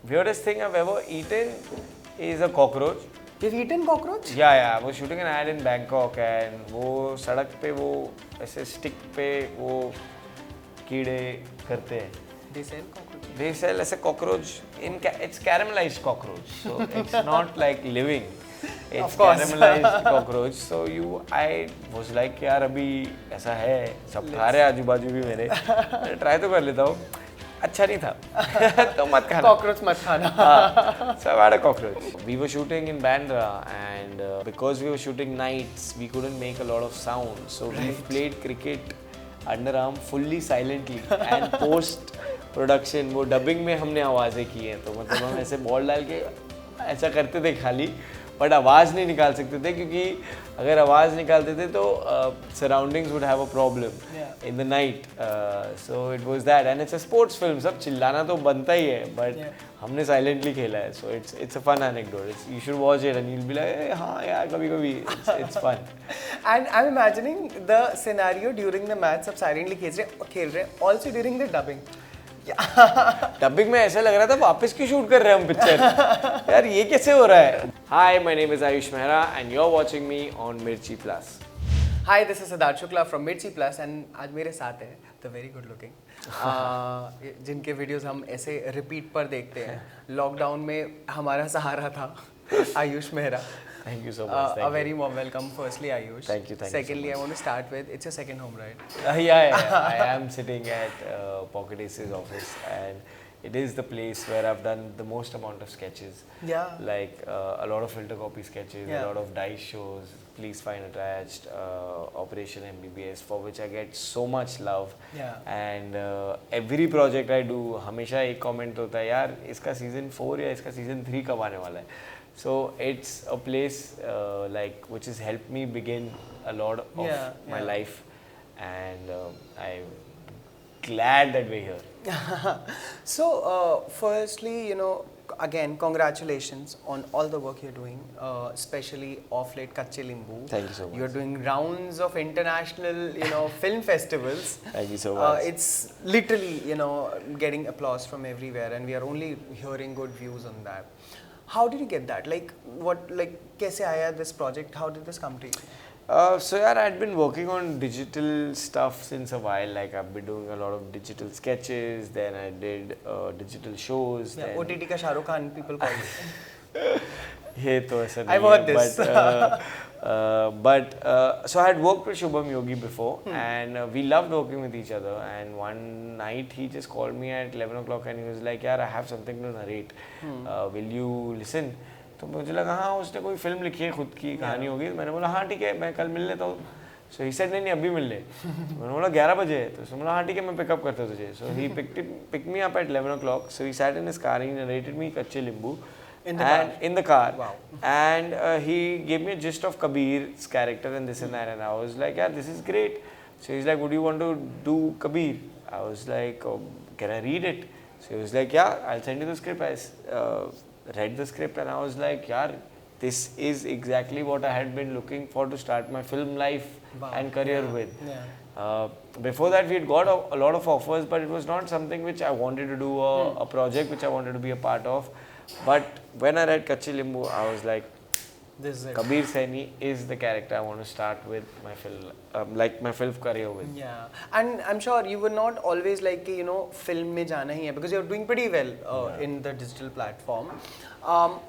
weirdest thing I've ever eaten is a cockroach. You've eaten cockroach? Yeah. I was shooting an ad in Bangkok and वो सड़क पे वो ऐसे stick पे वो कीड़े करते हैं. They sell cockroach? They sell as a cockroach it's caramelized cockroach, so it's not like living. It's caramelized cockroach. So I was like यार अभी ऐसा है, सब खा रहे आजू बाजू भी मेरे, ट्राई तो कर लेता हूँ. अच्छा नहीं था तो मत खाना. Cockroach मत खाना. So I had a cockroach. We were shooting in Bandra and because we were shooting nights, we couldn't make a lot of sound. So we played cricket underarm fully silently and post production वो dubbing में हमने आवाज़ें की हैं. तो मतलब हम ऐसे बॉल डाल के ऐसा करते थे खाली, बट आवाज़ नहीं निकाल सकते थे क्योंकि अगर आवाज़ निकालते थे तो surroundings would have a problem in the night. So it was that and it's a sports film. सब चिल्लाना तो बनता ही है, बट हमने साइलेंटली खेला है. So it's a fun anecdote. You should watch it and you will be like हाँ यार कभी it's fun. And I'm imagining the scenario during the match, सब silently खेल रहे हैं also during the dubbing. Dubbing में ऐसा लग रहा था वापस क्यों शूट कर रहे हैं हम पिक्चर. यार ये कैसे हो रहा है. Hi my name is Ayush Mehra and you are watching me on Mirchi plus. Hi, this is Siddharth Shukla from Mirchi Plus and आज मेरे साथ है the very good looking जिनके वीडियोस हम ऐसे रिपीट पर देखते हैं. लॉकडाउन में हमारा सहारा था Ayush Mehra. Thank you so much. A very warm welcome. Firstly, Ayush. Thank you. Secondly, I want to start with it's your second home, right? Yeah. I am sitting at Pocket Ace's office, and it is the place where I've done the most amount of sketches. Yeah. Like a lot of filter copy sketches, a lot of dice shows, Please Find Attached, Operation MBBS, for which I get so much love. Yeah. And every project I do, हमेशा एक comment होता है यार इसका season 4 या इसका season 3 कब आने वाला है. So it's a place like which has helped me begin a lot of my life, and I'm glad that we're here. So firstly, again, congratulations on all the work you're doing, especially off late Kacchey Limbu. Thank you so much. You're doing rounds of international, film festivals. Thank you so much. It's literally, getting applause from everywhere, and we are only hearing good views on that. How did you get that? कैसे आया this project? How did this come to you? So yeah, I'd been working on digital stuff since a while. Like I've been doing a lot of digital sketches. Then I did digital shows. Yeah, OTT का Shah Rukh Khan people call it. ये तो ऐसा नहीं I've heard this. But so I had worked with Shubham Yogi before, and we loved working with each other. And one night he just called me at 11 o'clock and he was like, "यार, I have something to narrate. Will you listen?" तो मुझे लगा हाँ उसने कोई film लिखी है खुद की कहानी होगी. मैंने बोला हाँ ठीक है मैं कल मिल लेता हूँ. So he said नहीं अभी मिल ले. मैंने बोला 11 बजे है. तो उसने बोला हाँ ठीक है मैं पिकअप करता हूँ तुझे. So he picked me up at 11 o'clock. So he sat in his car and he narrated me Kacchey Limbu. In the car. Wow. And he gave me a gist of Kabir's character and this and that, and I was like, yeah, this is great. So he's like, would you want to do Kabir? I was like, oh, can I read it? So he was like, yeah, I'll send you the script. I read the script and I was like, yeah, this is exactly what I had been looking for to start my film life and career with. Yeah. Before that we had got a lot of offers, but it was not something which I wanted to do, a project which I wanted to be a part of. But when I read Kacchey Limbu, I was like, this is it. Kabir Saini is the character I want to start with my film, career with. Yeah, and I'm sure you were not always like film में जाना ही है because you're doing pretty well in the digital platform.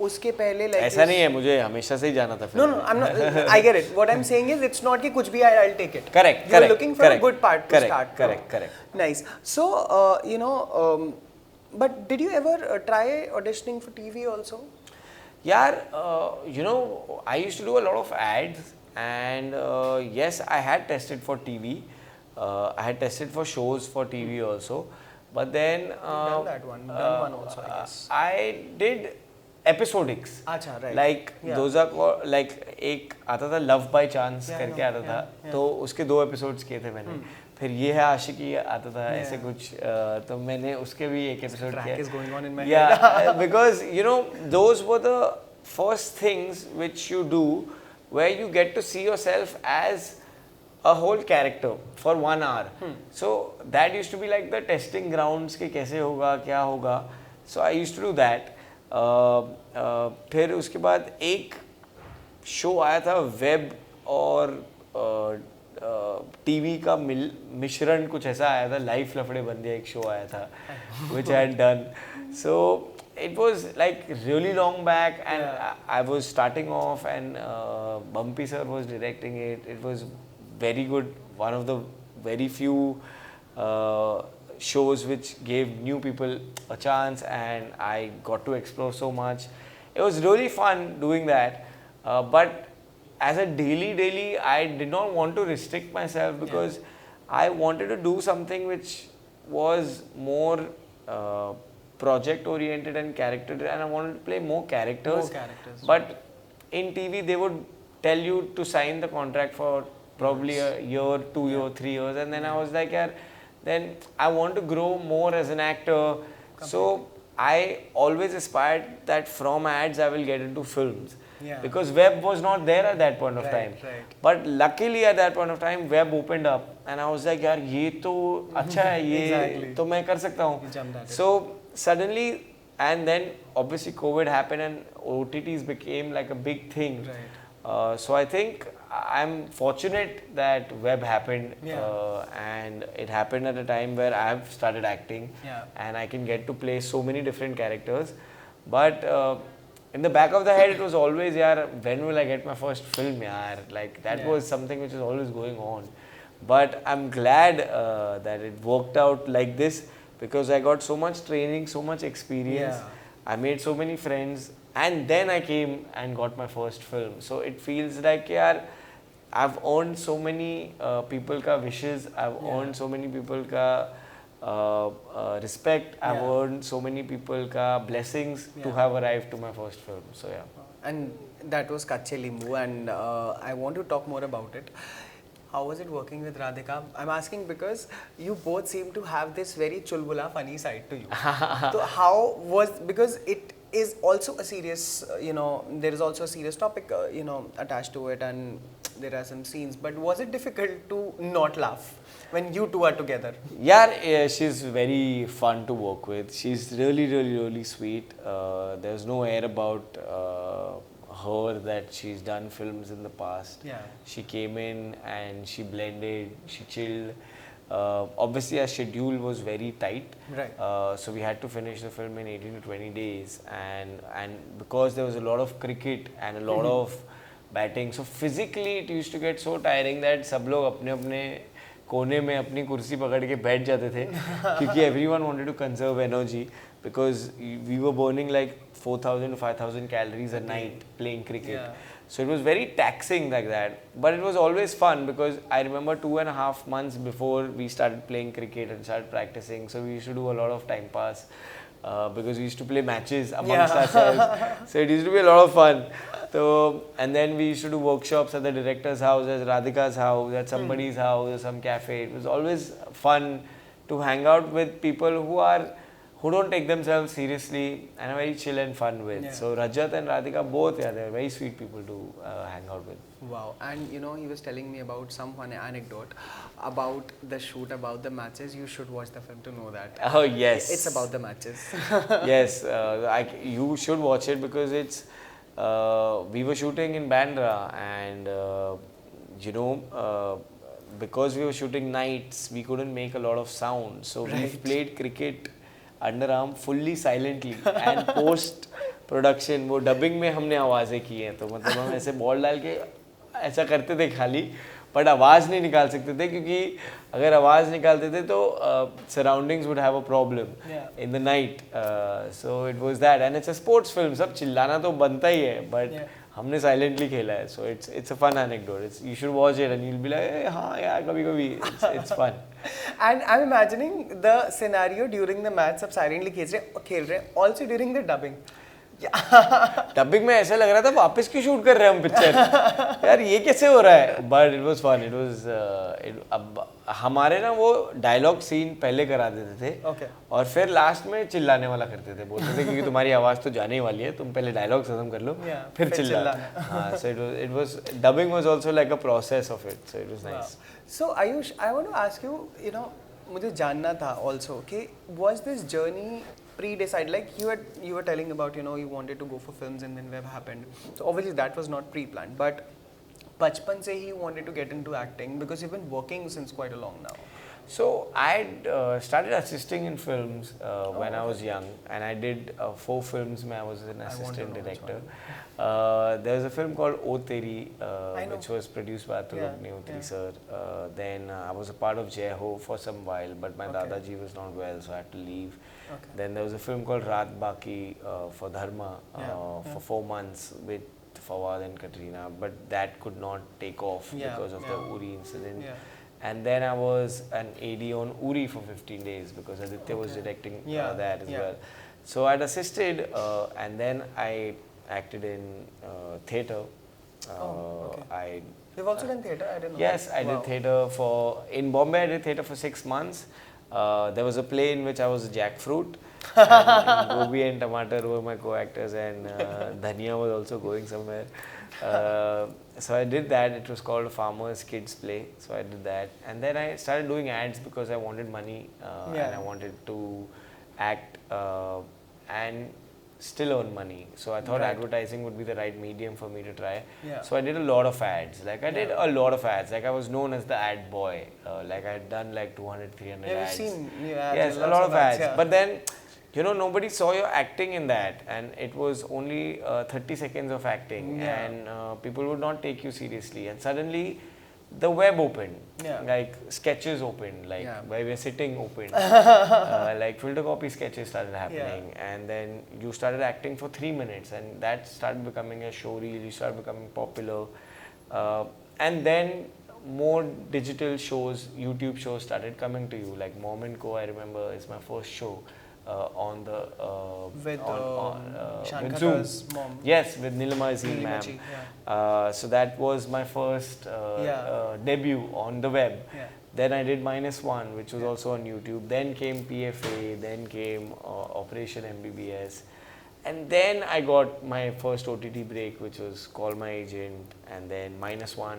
उसके पहले like ऐसा नहीं है मुझे हमेशा से ही जाना था film. No, I'm not. I get it. What I'm saying is it's not कि कुछ भी I'll take it. Correct. You're looking for a good part to start. Correct. Nice. So but did you ever try auditioning for TV also? Yeah, I used to do a lot of ads, and yes, I had tested for TV. I had tested for shows for TV also, but then done that one, done one also, I guess. I did episodics. अच्छा, right. Like those are like एक आता था Love by Chance करके आता था, तो उसके 2 episodes किए थे मैंने. फिर ये है आशिकी आता था ऐसे कुछ, तो मैंने उसके भी एक एपिसोड किया. Track is going on in my head. Yeah, because those were the first things which you do where you get to see yourself as a whole character for 1 hour. So that used to be like the testing grounds कि कैसे होगा क्या होगा. So I used to do that. फिर उसके बाद एक show आया था वेब और टीवी का मिश्रण कुछ ऐसा आया था, लाइफ लफड़े बंदे एक शो आया था which I had done. So it was like really long back and I was starting off and Bumpy sir was directing it. It was very good, one of the very few shows which gave new people a chance and I got to explore so much. It was really fun doing that, but as a daily, I did not want to restrict myself because I wanted to do something which was more project oriented and character, and I wanted to play more characters. But in TV, they would tell you to sign the contract for probably a year, 2 years, 3 years, and then I was like, yeah, then I want to grow more as an actor. So I always aspired that from ads I will get into films. Because web was not there at that point of time. But luckily at that point of time, web opened up and I was like, yaar, ye to acha hai, ye to main kar sakta hu. So suddenly, and then obviously COVID happened and OTTs became like a big thing. So I think I'm fortunate that web happened and it happened at a time where I have started acting and I can get to play so many different characters. But in the back of the head, it was always, yaar, when will I get my first film, yaar? Like that was something which was always going on. But I'm glad that it worked out like this because I got so much training, so much experience. I made so many friends and then I came and got my first film. So it feels like, yaar, I've earned so many people ka wishes, I've earned so many people ka respect, I've earned so many people ka blessings to have arrived to my first film. So yeah. And that was Kacchey Limbu, and I want to talk more about it. How was it working with Radhika? I'm asking because you both seem to have this very chulbula funny side to you. So how was, because it is also a serious, there is also a serious topic, attached to it, and there are some scenes, but was it difficult to not laugh when you two are together? Yeah, she's very fun to work with. She's really sweet. There's no air about her that she's done films in the past. She came in and she blended, she chilled. Obviously our schedule was very tight, so we had to finish the film in 18 to 20 days, and because there was a lot of cricket and a lot of batting, so physically it used to get so tiring that सब लोग अपने अपने कोने में अपनी कुर्सी पकड़ के बैठ जाते थे क्योंकि everyone wanted to conserve energy because we were burning like 4,000 to 5,000 calories a night playing cricket. So it was very taxing like that, but it was always fun because I remember 2.5 months before we started playing cricket and started practicing, so we used to do a lot of time pass because we used to play matches amongst ourselves. So it used to be a lot of fun. So, and then we used to do workshops at the director's house, at Radhika's house, at somebody's house, or some cafe. It was always fun to hang out with people who don't take themselves seriously and are very chill and fun with. So Rajat and Radhika both, they're very sweet people to hang out with. Wow. And he was telling me about some funny anecdote about the shoot, about the matches. You should watch the film to know that. Oh yes. It's about the matches. Yes, you should watch it because it's, we were shooting in Bandra and because we were shooting nights, we couldn't make a lot of sound. So we played cricket underarm fully silently and post production वो dubbing में हमने आवाज़ें की हैं, तो मतलब हम ऐसे बॉल डाल के ऐसा करते थे खाली, बट आवाज़ नहीं निकाल सकते थे क्योंकि अगर आवाज़ निकालते थे तो surroundings would have a problem in the night. So it was that, and it's a sports film, सब चिल्लाना तो बनता ही है, but हमने silently खेला है, so it's a fun anecdote. You should watch it and you'll be like, hey, हाँ यार कभी-कभी it's fun. And I'm imagining the scenario during the match, सब silently खेल रहे हैं, also during the dubbing. Dubbing में ऐसा लग रहा था वापस क्यों शूट कर रहे हैं हम पिक्चर, यार ये कैसे हो रहा है, but it was fun. It was अब हमारे ना वो डायलॉग सीन पहले करा देते थे और फिर लास्ट में चिल्लाने वाला करते थे, बोलते थे क्योंकि तुम्हारी आवाज़ तो जाने ही वाली है, तुम पहले डायलॉग खत्म कर लो फिर चिल्लाना. हाँ, so it was dubbing was also like a process of it, so it was nice. So Ayush, I want to ask you, मुझे जानना था ऑल्सो कि was this journey pre-decide, like you were telling about, you wanted to go for films and then web happened. So obviously that was not pre-planned, but bachpan se he wanted to get into acting because you've been working since quite a long now. So I started assisting in films when I was young, and I did 4 films where I was an assistant director. There was a film called O Teri, which was produced by Atul Agnihotri sir. Then I was a part of Jai Ho for some while, but my Dadaji was not well, so I had to leave. Then there was a film called Raat Baki for Dharma for 4 months with Fawad and Katrina, but that could not take off because of the Uri incident. And then I was an AD on Uri for 15 days because Aditya was directing that as well. So I'd assisted and then I acted in theatre. You've also done theatre? I didn't know. Yes, I did theatre in Bombay. I did theatre for 6 months. There was a play in which I was a jackfruit. And Gobi and Tomato were my co-actors, and Dhania was also going somewhere. So I did that. It was called a Farmer's Kids Play. So I did that. And then I started doing ads because I wanted money and I wanted to act and still earn money. So I thought advertising would be the right medium for me to try. So I did a lot of ads. Like I did a lot of ads. Like I was known as the ad boy. Like I had done like 200, 300 ads. You've seen yes, a lot of ads. But then, nobody saw your acting in that, and it was only 30 seconds of acting, and people would not take you seriously. And suddenly, the web opened, like sketches opened, like where we were sitting opened, like filter copy sketches started happening, and then you started acting for 3 minutes, and that started becoming a show reel. You started becoming popular, and then more digital shows, YouTube shows started coming to you. Like Mom and Co, I remember, is my first show. On the with Zoom. Mom. Yes, with Nilima Azim ma'am. So that was my first debut on the web. Then I did -1, which was also on YouTube. Then came PFA, then came Operation MBBS. And then I got my first OTT break, which was Call My Agent. And then -1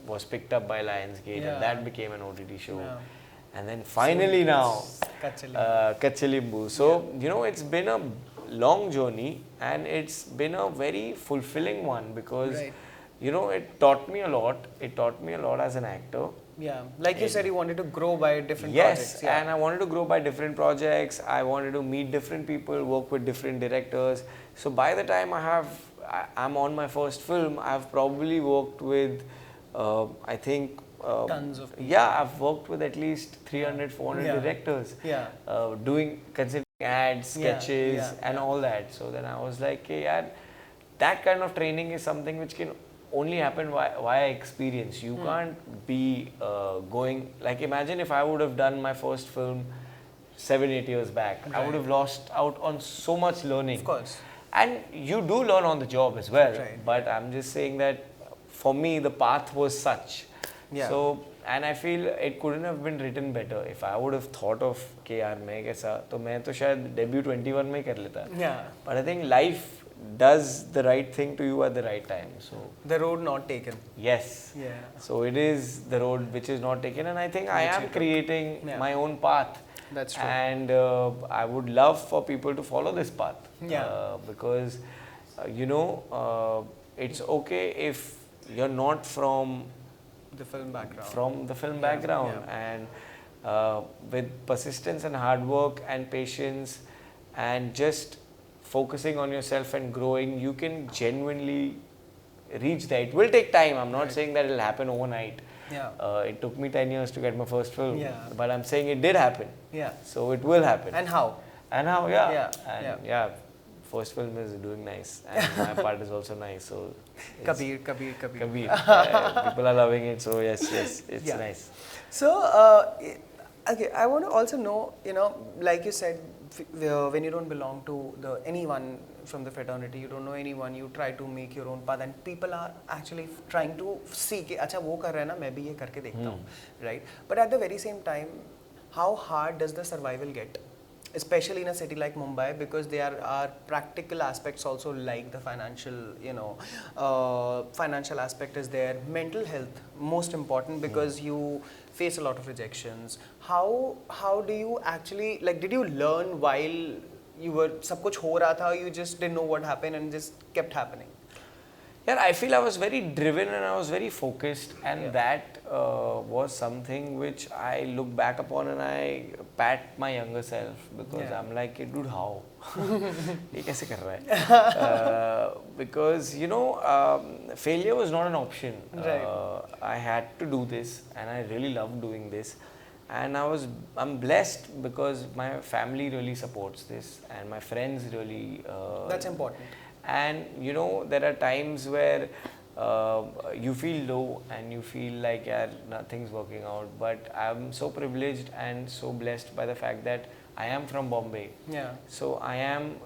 was picked up by Lionsgate, and that became an OTT show. And then finally now, Kacchey Limbu. So, it's been a long journey, and it's been a very fulfilling one because, it taught me a lot. It taught me a lot as an actor. Like you said, you wanted to grow by different projects. Yes, and I wanted to grow by different projects. I wanted to meet different people, work with different directors. So by the time I'm on my first film, I've probably worked with, I think, tons of people. I've worked with at least 300, 400 directors, considering ads, sketches, and all that. So then I was like, hey, that kind of training is something which can only happen via experience. You can't be going, like imagine if I would have done my first film 7, 8 years back, I would have lost out on so much learning. Of course. And you do learn on the job as well. But I'm just saying that for me, the path was such. So, and I feel it couldn't have been written better. If I would have thought of कि यार मैं कैसा, तो मैं तो शायद debut 21 में कर लेता. But I think life does the right thing to you at the right time. So the road not taken. Yes. So it is the road which is not taken, and I think I am creating my own path. That's true. And I would love for people to follow this path. Because it's okay if you're not from the film background. And with persistence and hard work and patience and just focusing on yourself and growing, you can genuinely reach there. It will take time. I'm not saying that it'll happen overnight. It took me 10 years to get my first film, but I'm saying it did happen. So it will happen. And how? First film is doing nice, and my part is also nice. So Kabir. People are loving it. So yes, it's nice. So okay, I want to also know, like you said, when you don't belong to anyone from the fraternity, you don't know anyone, you try to make your own path, and people are actually trying to see कि अच्छा वो कर रहा है ना, मैं भी ये करके देखता हूँ, right? But at the very same time, how hard does the survival get? especially in a city like Mumbai, because there are practical aspects also, like the financial, financial aspect is there. Mental health, most important, because you face a lot of rejections. How do you actually, like, did you learn while you were, सब कुछ हो रहा था, you just didn't know what happened and just kept happening? Yeah, I feel I was very driven and I was very focused, and that was something which I look back upon and I pat my younger self, because I'm like, dude, how? ये कैसे कर रहा है? Because failure was not an option. I had to do this, and I really loved doing this, and I'm blessed because my family really supports this, and my friends really. That's important. And there are times where you feel low and you feel like nothing's working out, but I'm so privileged and so blessed by the fact that I am from Bombay. So I am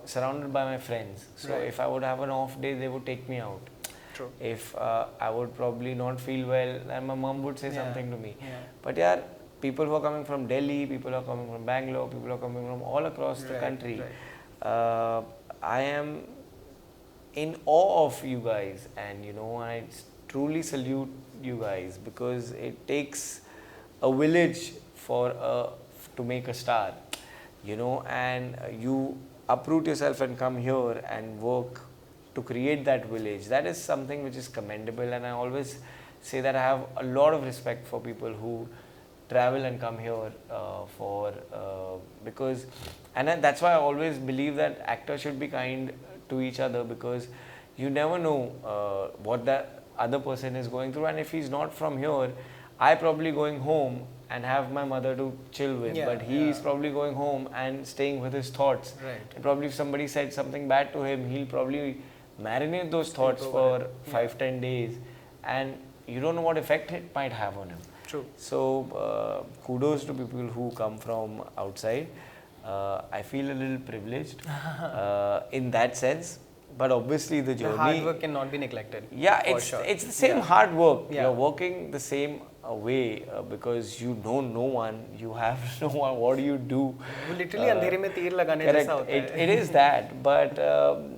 surrounded by my friends. So if I would have an off day, they would take me out. True. If I would probably not feel well, then my mom would say something to me. But people who are coming from Delhi, people who are coming from Bangalore, people who are coming from all across the country, I am in awe of you guys, and I truly salute you guys, because it takes a village to make a star, and you uproot yourself and come here and work to create that village. That is something which is commendable, and I always say that I have a lot of respect for people who travel and come here because that's why I always believe that actors should be kind to each other, because you never know what the other person is going through, and if he's not from here, I probably going home and have my mother to chill with, but he is probably going home and staying with his thoughts. And probably if somebody said something bad to him, he'll probably marinate those thoughts for 5-10 days, and you don't know what effect it might have on him. True. So kudos to people who come from outside. I feel a little privileged in that sense, but obviously the journey. The hard work cannot be neglected. Yeah, it's the same hard work. You're working the same way because you know no one, you have no one. What do you do? Literally अंधेरे में तीर लगाने जैसा होता है. It is that, but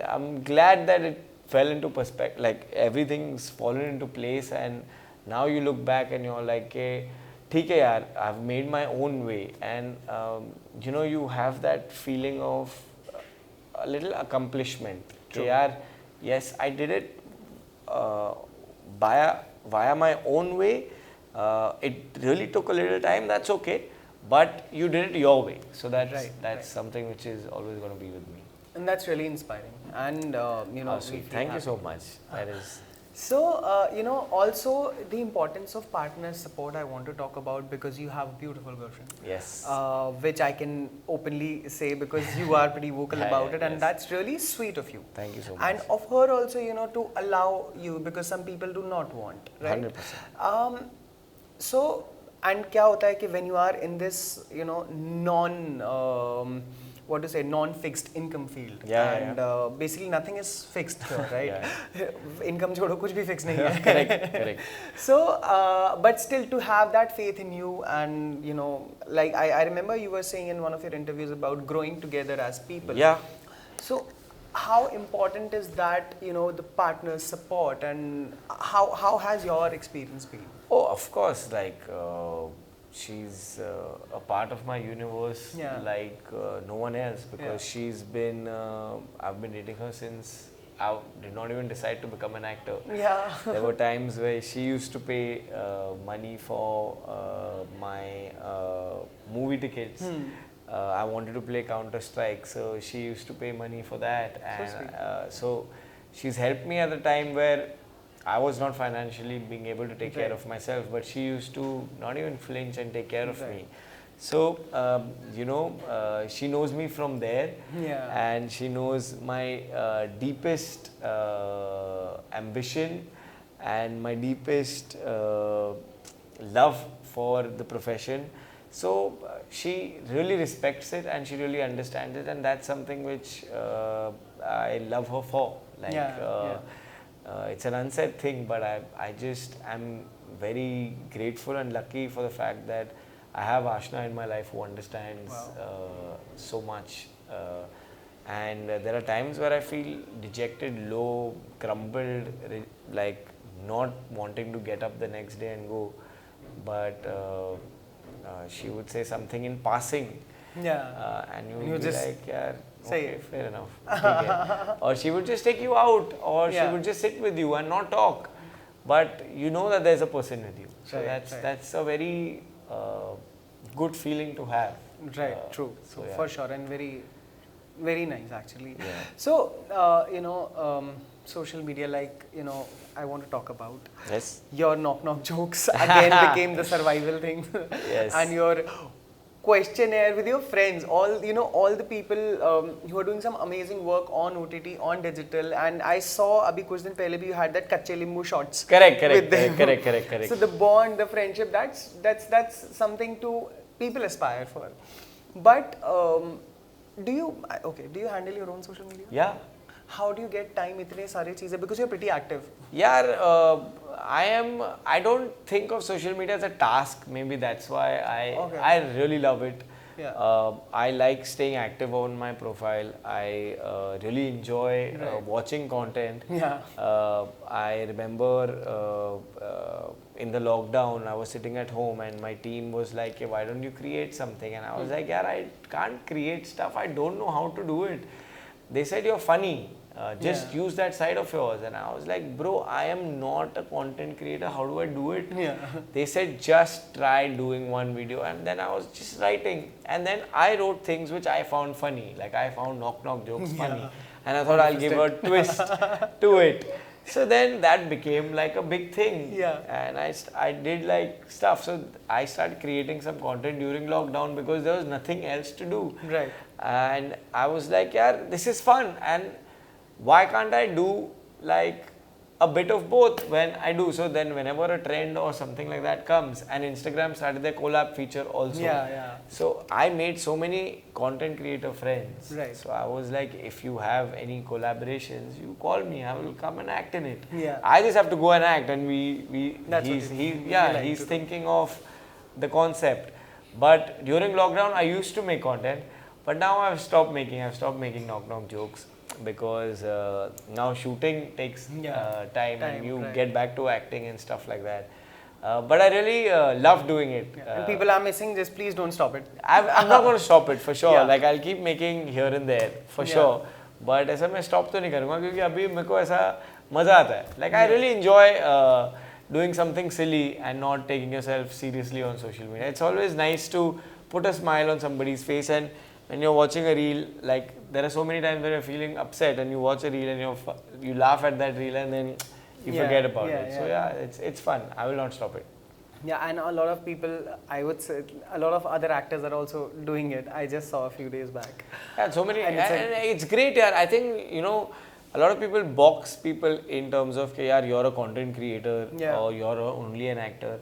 I'm glad that it fell into perspective. Like everything's fallen into place, and now you look back and you're like, hey, ठीक है यार, I've made my own way, and you have that feeling of a little accomplishment. कि यार, yes, I did it via my own way. It really took a little time. That's okay, but you did it your way. So that's something which is always going to be with me. And that's really inspiring. And thank you so much. That is. So, also the importance of partner support I want to talk about, because you have a beautiful girlfriend. Yes. Which I can openly say because you are pretty vocal about it, and that's really sweet of you. Thank you so much. And of her also, to allow you, because some people do not want, right? 100%. So, and क्या होता है कि when you are in this, non-fixed income field, basically nothing is fixed here, right? Income छोड़ो, कुछ भी fixed नहीं है. Correct. So, but still to have that faith in you, and like I remember you were saying in one of your interviews about growing together as people. Yeah. So, how important is that, the partner's support, and how has your experience been? Oh, of course, like she's a part of my universe like no one else, because she's been, I've been dating her since I did not even decide to become an actor. Yeah. There were times where she used to pay money for my movie tickets. I wanted to play Counter-Strike, so she used to pay money for that. And so she's helped me at the time where I was not financially being able to take care of myself, but she used to not even flinch and take care of me. So, she knows me from there, and she knows my deepest ambition and my deepest love for the profession. So, she really respects it and she really understands it, and that's something which I love her for. Like, it's an unsaid thing, but I just am very grateful and lucky for the fact that I have Ashna in my life who understands so much. And there are times where I feel dejected, low, crumbled, like not wanting to get up the next day and go. But she would say something in passing. And you would be just like, yeah, say okay, fair enough. Okay. Or she would just take you out, or she would just sit with you and not talk. But you know that there's a person with you. So that's a very good feeling to have. Right, true. So for sure, and very, very nice actually. Yeah. So, social media, like, I want to talk about. Yes. Your knock-knock jokes again became the survival thing. Yes. And your questionnaire with your friends, all the people who are doing some amazing work on OTT, on digital. And I saw abhi kuch din pehle bhi you had that Kacchey Limbu shots. Correct. So the bond, the friendship, that's something to people aspire for. But do you handle your own social media? Yeah. How do you get time itne sare cheeze, because you're pretty active? Yeah, I don't think of social media as a task. Maybe that's why I really love it. Yeah. I like staying active on my profile. I really enjoy watching content. Yeah. I remember in the lockdown, I was sitting at home and my team was like, hey, why don't you create something? And I was like, yeah, I can't create stuff. I don't know how to do it. They said, you're funny. Just use that side of yours. And I was like, bro, I am not a content creator. How do I do it? Yeah. They said, just try doing one video. And then I was just writing. And then I wrote things which I found funny. Like I found knock-knock jokes funny. And I thought I'll give a twist to it. So then that became like a big thing. Yeah. And I did like stuff. So I started creating some content during lockdown because there was nothing else to do. Right. And I was like, yeah, this is fun. And why can't I do like a bit of both when I do? So then whenever a trend or something like that comes, and Instagram started their collab feature also. Yeah. So I made so many content creator friends. Right. So I was like, if you have any collaborations, you call me, I will come and act in it. Yeah. I just have to go and act, and he's thinking of the concept. But during lockdown, I used to make content, but now I've stopped making knock-knock jokes. Because now shooting takes time and you get back to acting and stuff like that. But I really love doing it. And people are missing, just please don't stop it. I'm not going to stop it for sure. Like I'll keep making here and there for sure. But ऐसा मैं stop तो नहीं करूँगा क्योंकि अभी मेरे को ऐसा मजा आता है. Like I really enjoy doing something silly and not taking yourself seriously on social media. It's always nice to put a smile on somebody's face, and when you're watching a reel, like there are so many times when you're feeling upset and you watch a reel and you laugh at that reel and then you forget about it. So it's fun. I will not stop it. Yeah, and a lot of people, I would say, a lot of other actors are also doing it. I just saw a few days back. Yeah, so many, and it's great. Yeah, I think a lot of people box people in terms of, yeah, you're a content creator or you're only an actor.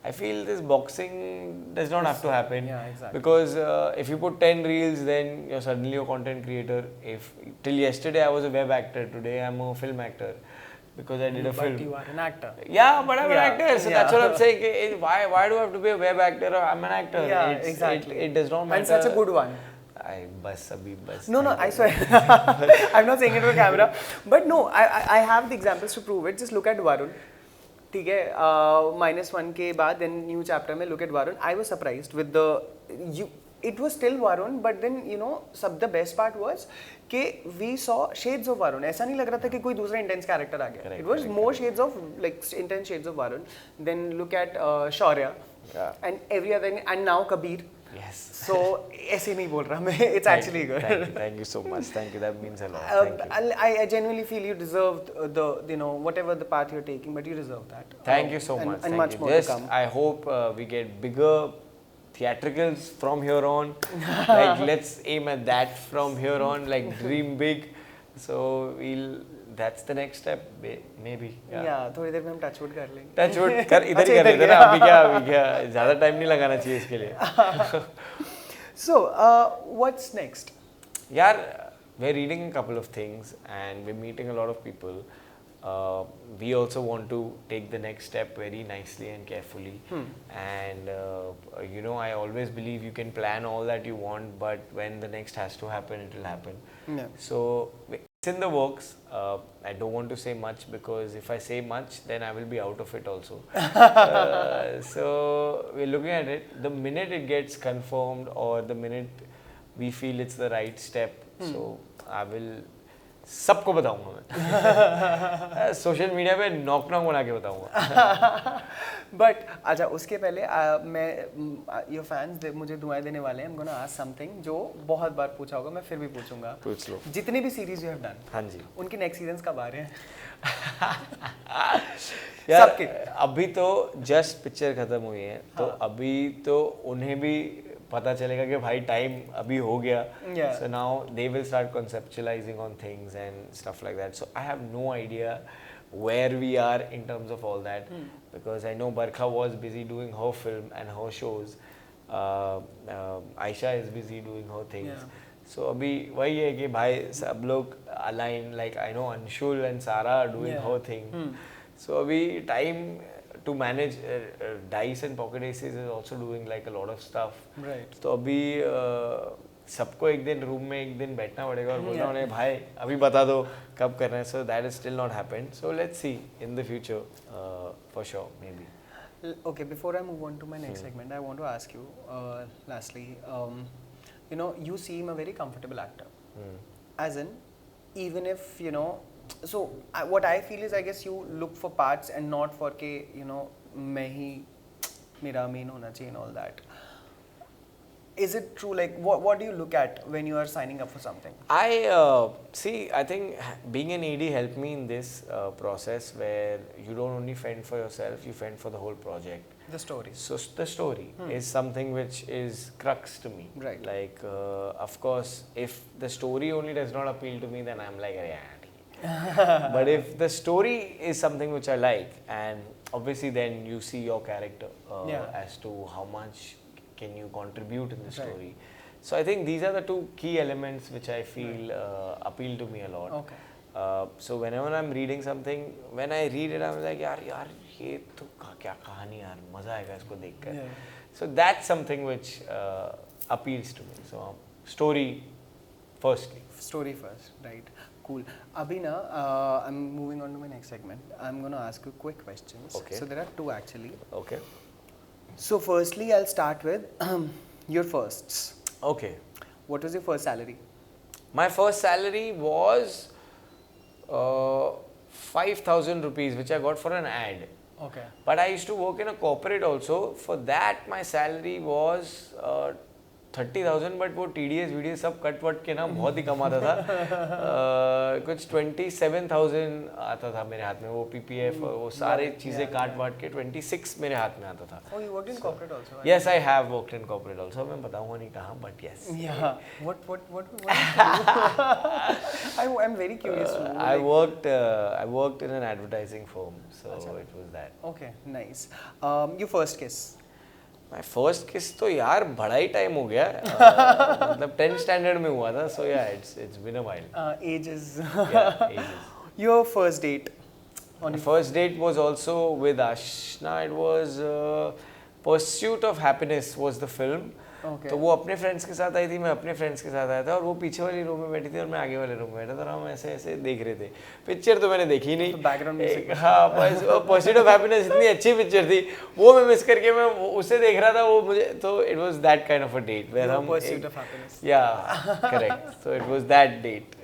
I feel this boxing does not have to happen. Yeah, exactly. Because if you put 10 reels, then you're suddenly a content creator. If till yesterday I was a web actor, today I'm a film actor because I did a film. But you are an actor. Yeah, but I'm an actor. So that's what I'm saying. Why do I have to be a web actor? I'm an actor. Yeah, exactly. It does not matter. And such a good one. Bus. No, I swear. I'm not saying it to the camera. But no, I have the examples to prove it. Just look at Varun. ठीक है, -1 के बाद then new chapter में look at Varun. I was surprised with it was still Varun, but then the best part was कि we saw shades of Varun. ऐसा नहीं लग रहा था कि कोई दूसरा intense character आ गया. It was more shades of intense shades of Varun. Then look at Shaurya and every other, and now Kabir. Yes. So ऐसे नहीं बोल रहा मैं. It's actually good. Thank you so much. Thank you. That means a lot. I genuinely feel you deserved whatever the path you're taking, but you deserve that. Thank you so much. And Thank much you. more to come. I hope we get bigger theatricals from here on. Like let's aim at that from here on. Like dream big. So that's the next step, maybe. Yeah, थोड़ी देर में हम touch wood कर लेंगे. Touch wood इधर ही कर लेते हैं ना. अभी क्या ज़्यादा time नहीं लगाना चाहिए इसके लिए. So, what's next? Yeah, we're reading a couple of things and we're meeting a lot of people. we also want to take the next step very nicely and carefully. And you know, I always believe you can plan all that you want, but when the next has to happen, it will happen. Yeah. So it's in the works. I don't want to say much, because if I say much, then I will be out of it also. So we're looking at it. The minute it gets confirmed, or the minute we feel it's the right step, so I will सबको बताऊंगा मैं. Social media पे knock knock बना के बताऊंगा. But अच्छा, उसके पहले मैं योर फैंस मुझे दुआएं देने वाले हैं. I am gonna ask something जो बहुत बार पूछा होगा, मैं फिर भी पूछूंगा. पूछ लो. जितनी भी सीरीज यू हैव डन, हाँ जी, उनके नेक्स्ट सीजन्स कब आ रहे हैं? यार सबके. अभी तो जस्ट पिक्चर खत्म हुई है, तो अभी तो उन्हें भी पता चलेगा कि भाई टाइम अभी हो गया. So now they will start conceptualizing on things and stuff like that. So I have no idea where we are in terms of all that, because I know Barkha was busy doing her film and her shows. Aisha is busy doing her things. So अभी वही है कि भाई सब लोग align, like I know Anshul and Sara are doing her thing. So अभी time to manage Dice and Pocket Aces is also doing like a lot of stuff. Right. तो अभी सबको एक दिन रूम में एक दिन बैठना पड़ेगा और बोलना उन्हें भाई अभी बता दो कब करना है. So that is still not happened. So let's see in the future, for sure, maybe. Okay, before I move on to my next segment, I want to ask you, lastly, you know, you seem a very comfortable actor. As in, even if, you know, so what I feel is, I guess you look for parts and not for के, you know, मैं ही मेरा main होना चाहिए and all that. Is it true? Like, what do you look at when you are signing up for something? I see. I think being an AD helped me in this process, where you don't only fend for yourself, you fend for the whole project. The story. So the story is something which is crux to me. Right. Like, of course, if the story only does not appeal to me, then I'm like, yeah. But if the story is something which I like, and obviously then you see your character as to how much can you contribute in the story. Right. So I think these are the two key elements which I feel appeal to me a lot. Okay. So whenever I'm reading something, when I read it, I'm like, यार ये तो क्या कहानी यार, मजा आएगा इसको देखकर. So that's something which appeals to me. So story firstly. Story first, right? Cool. Abhi na, I'm moving on to my next segment. I'm going to ask you quick questions. Okay. So there are two actually. Okay. So firstly, I'll start with your firsts. Okay. What was your first salary? My first salary was 5,000 rupees, which I got for an ad. Okay. But I used to work in a corporate also. For that, my salary was 30,000, but वो TDS video सब cut what के ना बहुत ही कम आता था. कुछ 27,000 आता था मेरे हाथ में, वो PPF और वो सारे चीज़ें काट वाट के 26 मेरे हाथ में आता था. Oh, you worked in corporate also? Yes, I have worked in corporate also. मैं बताऊँगा नहीं कहाँ, but yes. Yeah. What I'm very curious to know. I worked in an advertising firm, so it was that. Okay, nice. Your first kiss? My first kiss तो यार बड़ा ही time हो गया. मतलब 10th standard में हुआ था. So yeah, it's been a while. Ages. Yeah, ages. Your first date? My first date was also with Ashna. It was Pursuit of Happiness was the film. Okay. तो वो अपने friends के साथ आई थी, मैं अपने फ्रेंड्स के साथ आया था, और वो पीछे वाली रूम में बैठी थी और मैं आगे वाले रूम में बैठा था, और हम ऐसे ऐसे देख रहे थे. पिक्चर तो मैंने देखी नहीं. तो बैकग्राउंड म्यूजिक. हाँ, पर्स्यूट ऑफ हैप्पीनेस इतनी अच्छी पिक्चर थी, वो मैं मिस करके मैं उसे देख रहा था. वो मुझे तो it was that kind of a date where हम pursuit of happiness. Yeah correct. So it was that date.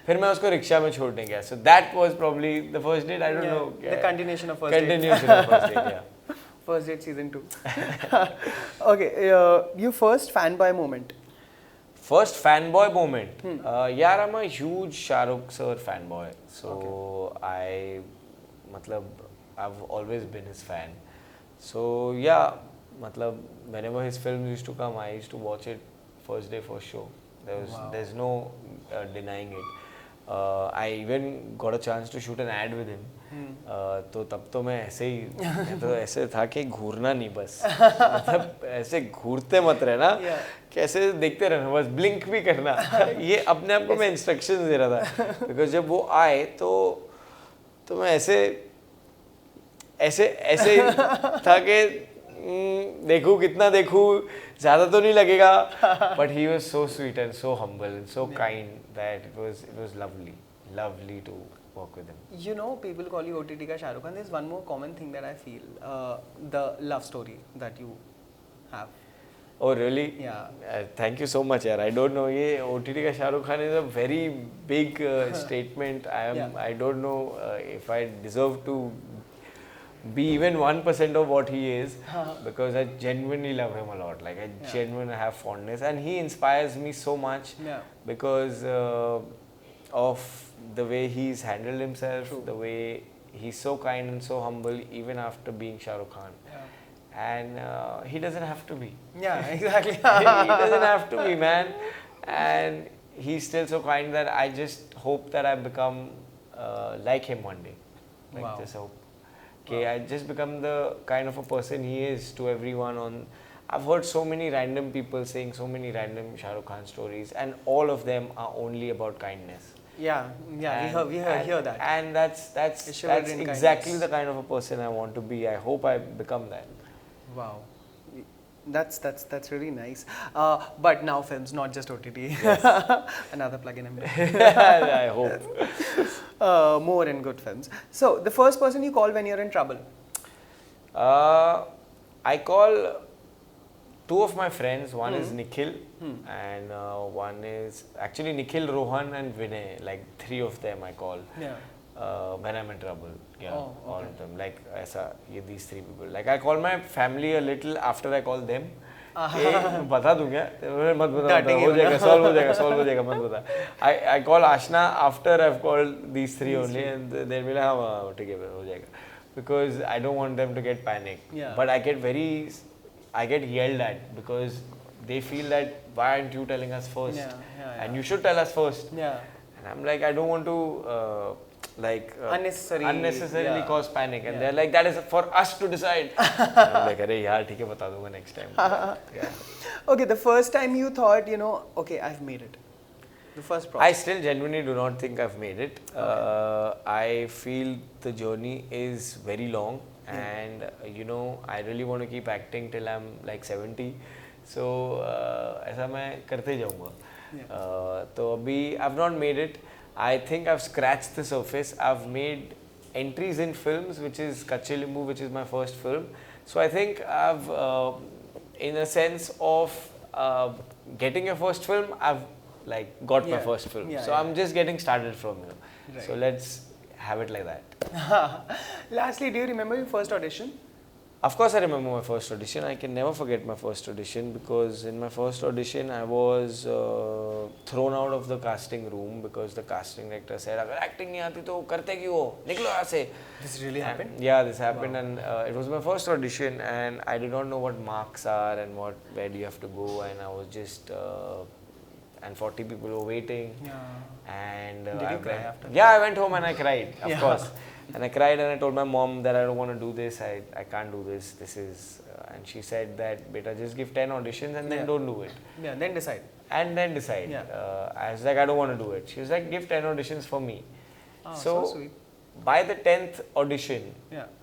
फिर मैं उसको रिक्शा में छोड़ने गया. So that was probably the first date. I don't know, the continuation of first date. Continuation of first date. Yeah First date season 2. Okay, your first fanboy moment. First fanboy moment. Yeah, I'm a huge Shah Rukh sir fanboy. So I've always been his fan. So yeah, whenever his films used to come, I used to watch it first day first show. There's no denying it. I even got a chance to shoot an ad with him. तो तब तो मैं ऐसे ही तो ऐसे था कि घूरना नहीं, बस मतलब ऐसे घूरते मत रहना, कैसे देखते रहना, बस ब्लिंक भी करना. ये अपने आप को मैं इंस्ट्रक्शंस दे रहा था. बिकॉज जब वो आए तो तो मैं ऐसे ऐसे ऐसे था कि देखूँ कितना देखूँ, ज़्यादा तो नहीं लगेगा. But he was so sweet and so humble and so kind that it was lovely to work with him. You know, people call you OTT ka Shah Rukh Khan. There's one more common thing that I feel, the love story that you have. Oh really? Yeah. Thank you so much, yaar. I don't know. ये OTT का Shah Rukh Khan is a very big statement. I don't know if I deserve to be even 1% of what he is, because I genuinely love him a lot. Like I genuinely have fondness, and he inspires me so much because of the way he's handled himself, the way he's so kind and so humble, even after being Shah Rukh Khan. And he doesn't have to be. Yeah, exactly. He doesn't have to be, man. And he's still so kind that I just hope that I become like him one day. Like just hope. Okay, I just become the kind of a person he is to everyone. I've heard so many random people saying so many random Shah Rukh Khan stories, and all of them are only about kindness. Yeah, we hear that. And that's exactly the kind of a person I want to be. I hope I become that. Wow, that's really nice. But now films, not just OTT. Yes. Another plug-in. I hope. More in good films. So the first person you call when you're in trouble? I call two of my friends. One is Nikhil, and one is actually Nikhil, Rohan, and Vinay. Like three of them I call. Yeah. When I'm in trouble. Yeah, all of them. Like these three people. Like I call my family a little after I call them. बता दूँ क्या? मत बता. हो जाएगा, solve हो जाएगा, मत बता. I call Ashna after I've called these three only, and they'll be like, हाँ ठीक है, हो जाएगा. Because I don't want them to get panic. Yeah. But I get yelled at because they feel that why aren't you telling us first? And you should tell us first. Yeah. And I'm like, I don't want to unnecessarily cause panic, and they're like, that is for us to decide. I'm like, अरे यार ठीक है, बता दूँगा next time. Okay, the first time you thought, okay, I've made it. The first problem. I still genuinely do not think I've made it. I feel the journey is very long, and I really want to keep acting till I'm like 70. So ऐसा मैं करते जाऊँगा. तो अभी I've not made it. I think I've scratched the surface. I've made entries in films, which is Kacchey Limbu, which is my first film. So I think I've, in a sense of getting your first film, I've like got my first film. So I'm just getting started from here. Right. So let's have it like that. Lastly, do you remember your first audition? Of course I remember my first audition. I can never forget my first audition, because in my first audition I was thrown out of the casting room because the casting director said, अगर acting नहीं आती तो करते क्यों हो? निकलो यहाँ से. This really happened? Yeah, this happened. Wow. And it was my first audition, and I did not know what marks are and where do you have to go, and I was just and 40 people were waiting. Yeah. And did you cry after? Yeah, I went home and I cried, of course. And I cried and I told my mom that I don't want to do this, I can't do this, and she said that, beta, just give 10 auditions and then don't do it. Yeah, then decide. And then decide. Yeah. I was like, I don't want to do it. She was like, give 10 auditions for me. Oh, so sweet. By the 10th audition,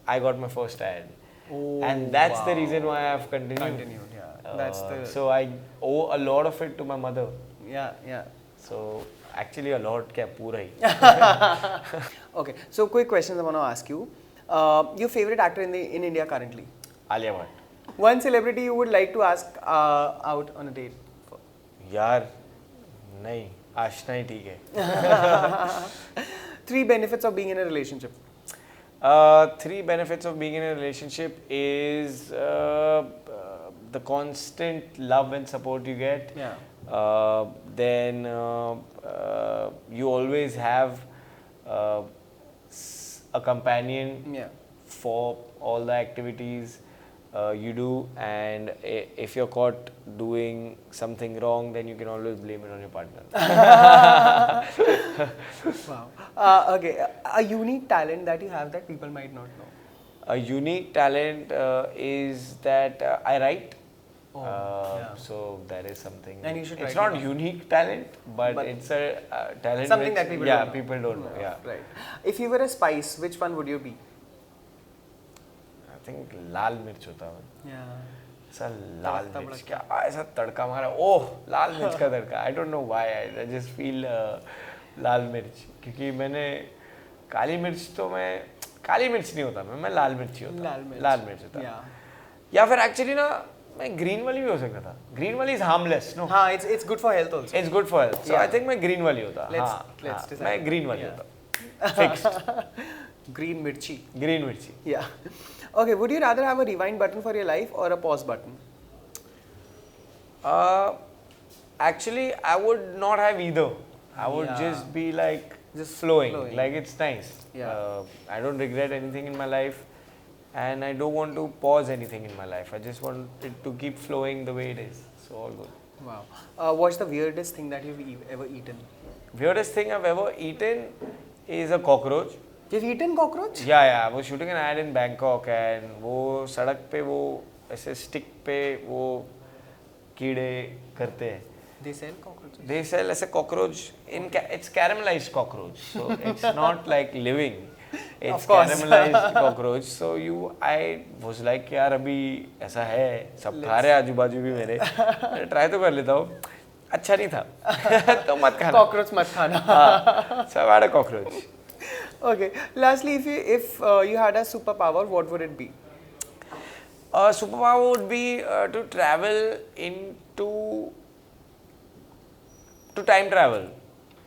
I got my first ad. Oh, and that's the reason why I've continued. So I owe a lot of it to my mother. Yeah. So actually a lot, kya pura hi. Okay, so quick questions I want to ask you. Your favorite actor in India currently? Alia Bhatt. One celebrity you would like to ask out on a date for? यार नहीं, आशना ही ठीक है. 3 benefits of being in a relationship. 3 benefits of being in a relationship is the constant love and support you get. Yeah. Then you always have a companion for all the activities you do, and if you're caught doing something wrong, then you can always blame it on your partner. Wow. Okay, a unique talent that you have that people might not know. A unique talent is that I write. yeah. So there is something. And you should it's write not it unique talent, but it's a talent something which, that people yeah, don't know. people don't know. Yeah. Right. If you were a spice, which one would you be? I think लाल मिर्च होता है. Yeah. ऐसा लाल मिर्च क्या ऐसा तड़का मारा ओह लाल मिर्च का तड़का I don't know why I just feel लाल मिर्च क्योंकि मैंने काली मिर्च तो मैं काली मिर्च नहीं होता मैं लाल मिर्च ही होता लाल मिर्च होता या फिर एक्चुअली ना मैं ग्रीन वाली भी हो सकता था ग्रीन वाली इज हार्मलेस नो हाँ it's good for health also. It's good for health so I think मैं ग्रीन वाली होता Let's decide. मैं ग्रीन वाली होता फिक्स्ड Green mirchi. ग्रीन मिर्ची Yeah. Okay, would you rather have a rewind button for your life or a pause button? Actually, I would not have either. I would just be like just flowing. Like it's nice. Yeah. I don't regret anything in my life, and I don't want to pause anything in my life. I just want it to keep flowing the way it is. So all good. Wow. What's the weirdest thing that you've ever eaten? Weirdest thing I've ever eaten is a cockroach. You've eaten cockroach? Yeah. I was shooting an ad in Bangkok, and वो सड़क पे वो ऐसे stick पे वो कीड़े करते हैं. They sell cockroaches? They sell as a cockroach it's caramelized cockroach, so it's not like living. It's caramelized cockroach. So I was like यार अभी ऐसा है सब खा रहे आजू बाजू भी मेरे ट्राई तो कर लेता हूँ अच्छा नहीं था तो मत खाना cockroach मत खाना so I had a cockroach. Okay. Lastly, if you had a superpower, what would it be? Superpower would be to travel into time travel.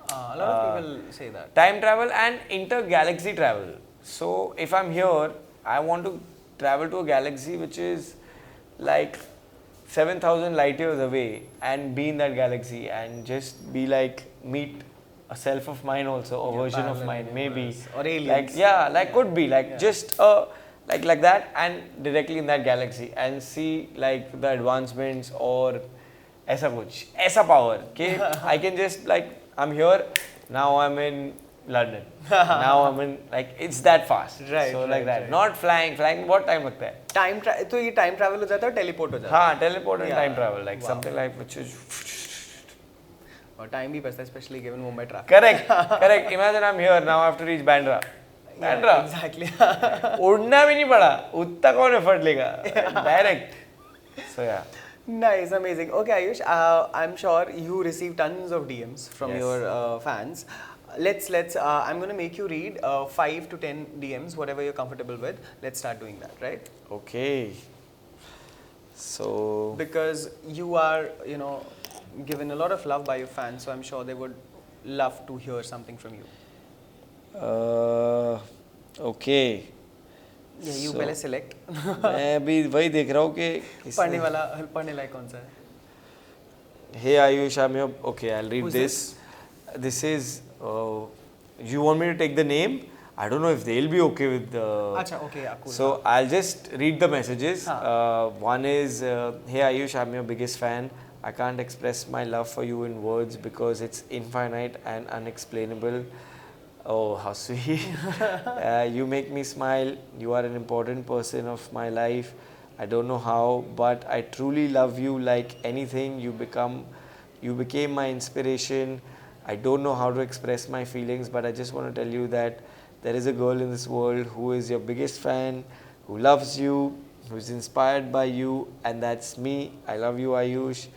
A lot of people say that. Time travel and inter-galaxy travel. So if I'm here, I want to travel to a galaxy which is like 7,000 light years away and be in that galaxy and just be like meet a self of mine also, a version of mine maybe. Or aliens. Like yeah, could be like just like that and directly in that galaxy and see like the advancements or ऐसा कुछ ऐसा power कि I can just like I'm here now I'm in London now I'm in like it's that fast right, so like that not flying बहुत time लगता है तो ये time travel हो जाता है teleport हो जाता है हाँ teleport and time travel like something like which is और time भी बचता है especially given Mumbai traffic correct imagine I'm here now I have to reach Bandra exactly उड़ना भी नहीं पड़ा उतना कौन एफर्ट लेगा direct so yeah. Nice, amazing. Okay, Ayush, I'm sure you receive tons of DMs from your fans. Let's. I'm gonna make you read 5 to 10 DMs, whatever you're comfortable with. Let's start doing that, right? Okay. So. Because you are, given a lot of love by your fans, so I'm sure they would love to hear something from you. Okay. Yeah, you पहले select. मैं अभी वही देख रहा हूँ कि पढ़ने लायक कौन सा है? Hey Ayush, I'm your. Okay, I'll read this. This is. You want me to take the name? I don't know if they'll be okay with the. Achha, okay, yeah, cool. So I'll just read the messages. One is, Hey Ayush, I'm your biggest fan. I can't express my love for you in words because it's infinite and unexplainable. Oh, how sweet. You make me smile. You are an important person of my life. I don't know how, but I truly love you like anything. You became my inspiration. I don't know how to express my feelings, but I just want to tell you that there is a girl in this world who is your biggest fan, who loves you, who is inspired by you, and that's me. I love you, Ayush.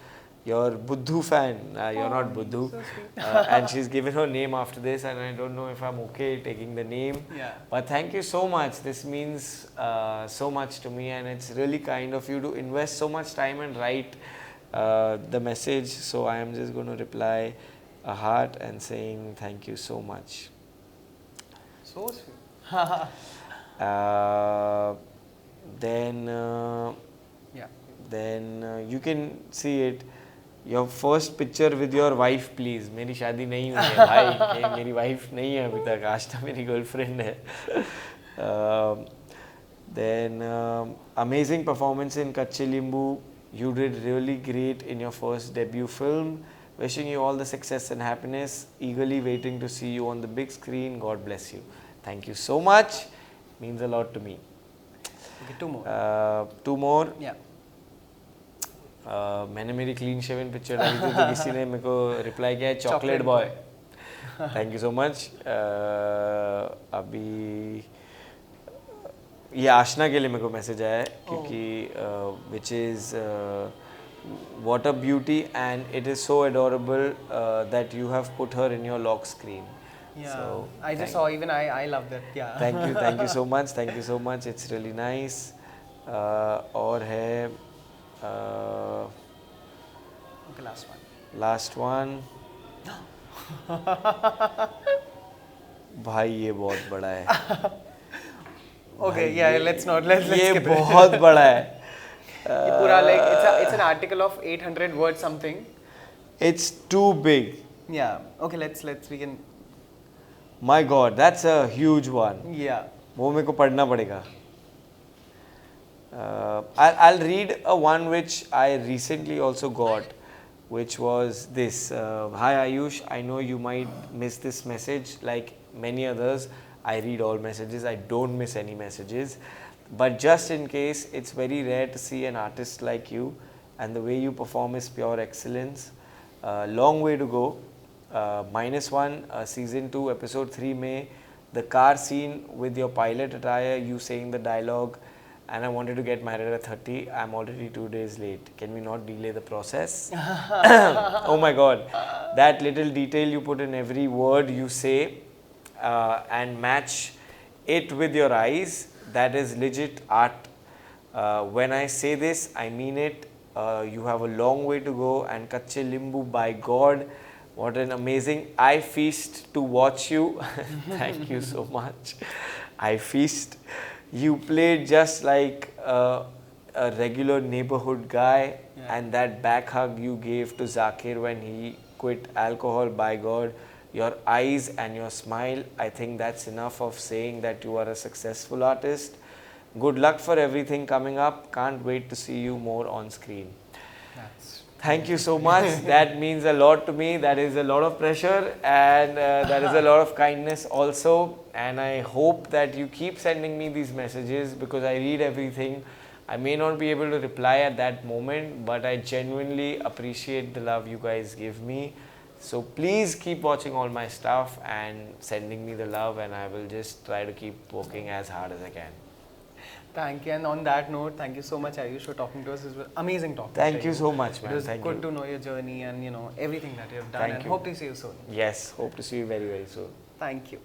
Your Buddhu fan. You're not Buddhu. So and she's given her name after this, and I don't know if I'm okay taking the name. Yeah. But thank you so much. This means so much to me, and it's really kind of you to invest so much time and write the message. So I am just going to reply a heart and saying thank you so much. So sweet. Then you can see it. Your first picture with your wife, please. मेरी शादी नहीं हुई है भाई. मेरी wife नहीं है अभी तक. आज तक मेरी girlfriend है. Then amazing performance in Kacchey Limbu. You did really great in your first debut film. Wishing you all the success and happiness. Eagerly waiting to see you on the big screen. God bless you. Thank you so much. Means a lot to me. Okay, two more. Two more. Yeah. मैंने मेरी clean shaven picture डाली थी तो किसी ने मेरे को reply किया है chocolate boy. Thank you so much. अभी ये आशना के लिए मेरे को मैसेज आया है क्योंकि which is what a beauty and it is so adorable that you have put her in your lock screen. Yeah, So, I just saw, even I love that. Yeah. thank you so much. It's really nice. और है Okay, last one. भाई ये बहुत बड़ा है. Okay, yeah, let's ये skip it. बहुत बड़ा है. ये पूरा like it's an article of 800 words something. It's too big. Yeah. Okay, let's we can. My God, that's a huge one. Yeah. वो मेरे को पढ़ना पड़ेगा. I'll read a one which I recently also got, which was this. Hi Ayush, I know you might miss this message like many others. I read all messages. I don't miss any messages. But just in case, it's very rare to see an artist like you, and the way you perform is pure excellence. Long way to go. -1, season 2, episode 3 में the car scene with your pilot attire, you saying the dialogue, and I wanted to get married at 30. I'm already 2 days late. Can we not delay the process? Oh my God, that little detail you put in every word you say, and match it with your eyes. That is legit art. When I say this, I mean it. You have a long way to go, and Kacchey Limbu, by God, what an amazing. I feast to watch you. Thank you so much. I feast. You played just like a regular neighborhood guy, and that back hug you gave to Zakir when he quit alcohol, by God. Your eyes and your smile, I think that's enough of saying that you are a successful artist. Good luck for everything coming up. Can't wait to see you more on screen. Thank you so much. That means a lot to me. That is a lot of pressure, and that is a lot of kindness also. And I hope that you keep sending me these messages because I read everything. I may not be able to reply at that moment, but I genuinely appreciate the love you guys give me. So please keep watching all my stuff and sending me the love, and I will just try to keep working as hard as I can. Thank you. And on that note, thank you so much, Ayush, for talking to us. It was amazing talking. Thank you so much, man. It was Thank good you. to know your journey and everything that you have done. Thank and you. hope to see you soon. Yes, hope to see you very, very soon. Thank you.